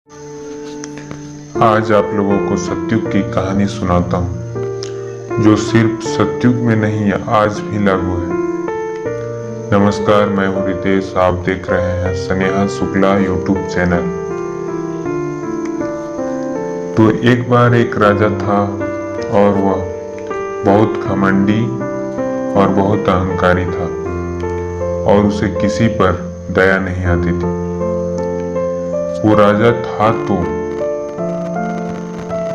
आज आप लोगों को सतयुग की कहानी सुनाता हूँ जो सिर्फ सतयुग में नहीं आज भी लागू है। नमस्कार, मैं हूँ रितेश। आप देख रहे हैं स्नेहा शुक्ला यूट्यूब चैनल। तो एक बार एक राजा था और वह बहुत घमंडी और बहुत अहंकारी था और उसे किसी पर दया नहीं आती थी। वो राजा था तो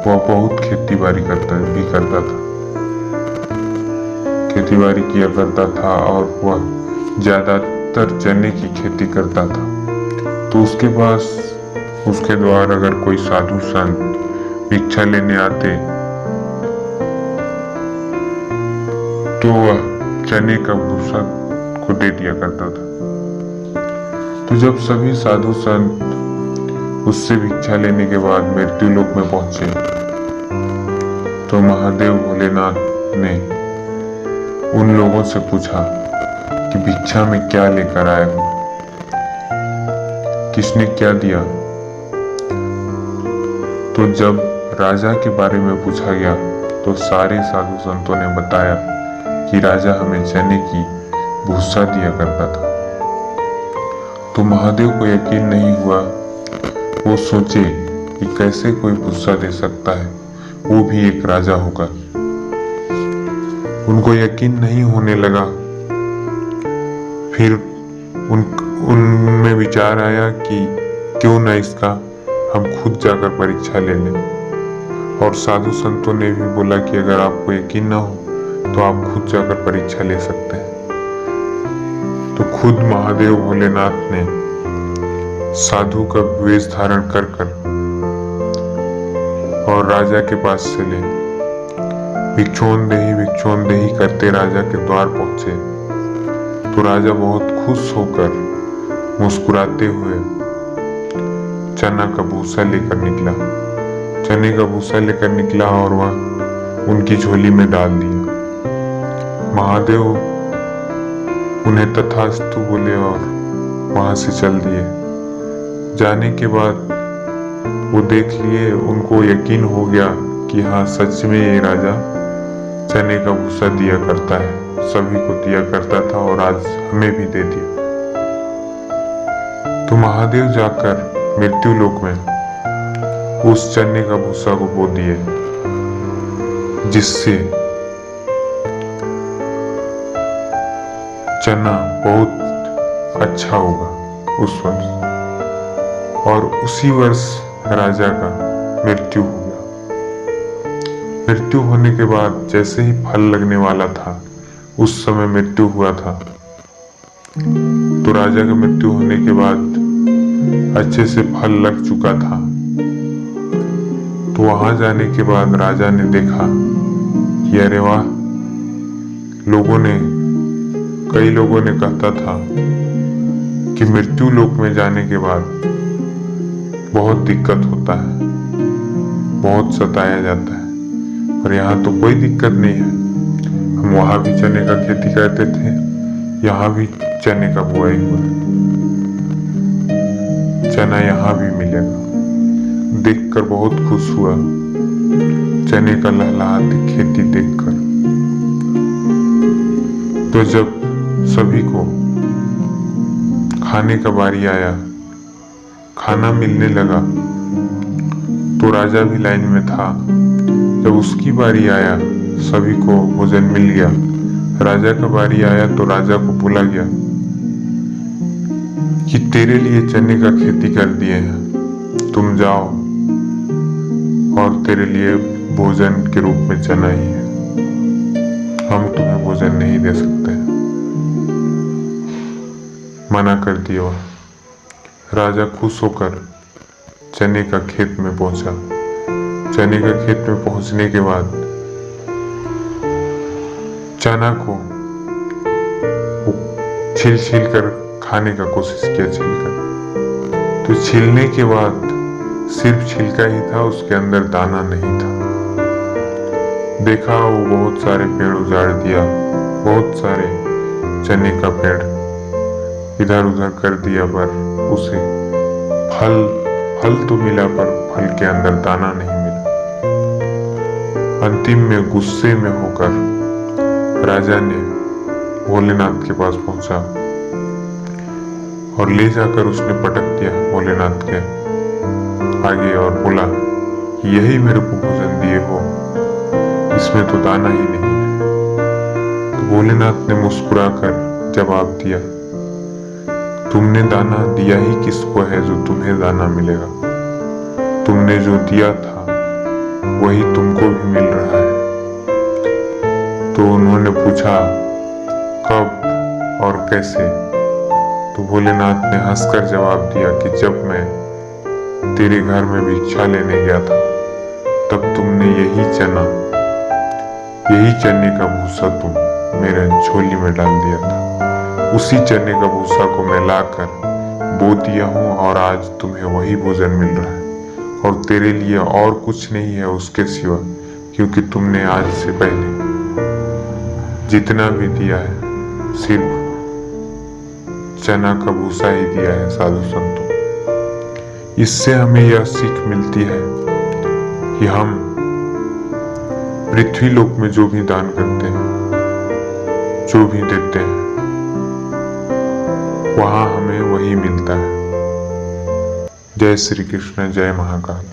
वह बहुत खेती बाड़ी करता था। खेती बाड़ी किया करता था और वह ज्यादातर चने की खेती करता था। तो उसके पास उसके द्वार अगर कोई साधु संत भिक्षा लेने आते तो वह चने का भूसा को दे दिया करता था। तो जब सभी साधु संत उससे भिक्षा लेने के बाद मृत्यु लोक में पहुंचे तो महादेव भोलेनाथ ने उन लोगों से पूछा कि भिक्षा में क्या लेकर आए हो, किसने क्या दिया। तो जब राजा के बारे में पूछा गया तो सारे साधु संतों ने बताया कि राजा हमें चने की भूसा दिया करता था। तो महादेव को यकीन नहीं हुआ। वो सोचे कि कैसे कोई भूसा दे सकता है, वो भी एक राजा होगा। उनको यकीन नहीं होने लगा। फिर उनमें विचार आया कि क्यों न इसका हम खुद जाकर परीक्षा ले लें। और साधु संतों ने भी बोला कि अगर आपको यकीन ना हो तो आप खुद जाकर परीक्षा ले सकते हैं। तो खुद महादेव भोलेनाथ ने साधु का वेश धारण कर और राजा के पास चले। भिक्षोन देही करते राजा के द्वार पहुंचे तो राजा बहुत खुश होकर मुस्कुराते हुए चने का भूसा लेकर निकला और वह उनकी झोली में डाल दिया। महादेव उन्हें तथास्तु बोले और वहां से चल दिए। जाने के बाद वो देख लिए, उनको यकीन हो गया कि हाँ सच में ये राजा चने का भूसा दिया करता है, सभी को दिया करता था और आज हमें भी दे दिया। तो महादेव जाकर मृत्यु लोक में उस चने का भूसा को बो दिए, जिससे चना बहुत अच्छा होगा उस वर्ष। और उसी वर्ष राजा का मृत्यु हो गया। मृत्यु होने के बाद जैसे ही फल लगने वाला था उस समय मृत्यु हुआ था। तो राजा का मृत्यु होने के बाद अच्छे से फल लग चुका था। तो वहां जाने के बाद राजा ने देखा कि अरे वाह, कई लोगों ने कहता था कि मृत्यु लोक में जाने के बाद बहुत दिक्कत होता है, बहुत सताया जाता है, और यहाँ तो कोई दिक्कत नहीं है। हम वहां भी चने का खेती करते थे, यहाँ भी चने का बुआई हुआ है, चना यहाँ भी मिलेगा। देखकर बहुत खुश हुआ चने का लहलहाती खेती देखकर। तो जब सभी को खाने का बारी आया, खाना मिलने लगा, तो राजा भी लाइन में था। जब उसकी बारी आया, सभी को भोजन मिल गया। राजा का बारी आया तो राजा को बोला गया कि तेरे लिए चने का खेती कर दिए हैं, तुम जाओ और तेरे लिए भोजन के रूप में चना ही है, हम तुम्हें भोजन नहीं दे सकते हैं। मना कर दिया। राजा खुश होकर चने का खेत में पहुंचा। चने का खेत में पहुंचने के बाद चना को छील कर खाने का कोशिश किया। तो छीलने के बाद सिर्फ छिलका ही था, उसके अंदर दाना नहीं था। देखा वो बहुत सारे पेड़ उजाड़ दिया, बहुत सारे चने का पेड़ इधर उधर कर दिया, पर उसे फल फल तो मिला पर फल के अंदर दाना नहीं मिला। अंतिम में गुस्से में होकर राजा ने भोलेनाथ के पास पहुंचा और ले जाकर उसने पटक दिया भोलेनाथ के आगे और बोला, यही मेरे को भोजन दिए हो, इसमें तो दाना ही नहीं है। तो भोलेनाथ ने मुस्कुराकर जवाब दिया, तुमने दाना दिया ही किसको है जो तुम्हें दाना मिलेगा। तुमने जो दिया था वही तुमको भी मिल रहा है। तो उन्होंने पूछा, कब और कैसे? तो भोलेनाथ ने हंसकर जवाब दिया कि जब मैं तेरे घर में भिक्षा लेने गया था तब तुमने यही चने का भूसा तुम मेरे झोली में डाल दिया था। उसी चने का भूसा को मैं लाकर बो दिया हूँ और आज तुम्हें वही भोजन मिल रहा है और तेरे लिए और कुछ नहीं है उसके सिवा, क्योंकि तुमने आज से पहले जितना भी दिया है सिर्फ चना का भूसा ही दिया है। साधु संतों, इससे हमें यह सीख मिलती है कि हम पृथ्वी लोक में जो भी दान करते हैं, जो भी देते हैं, वहां हमें वही मिलता है। जय श्री कृष्ण, जय महाकाल।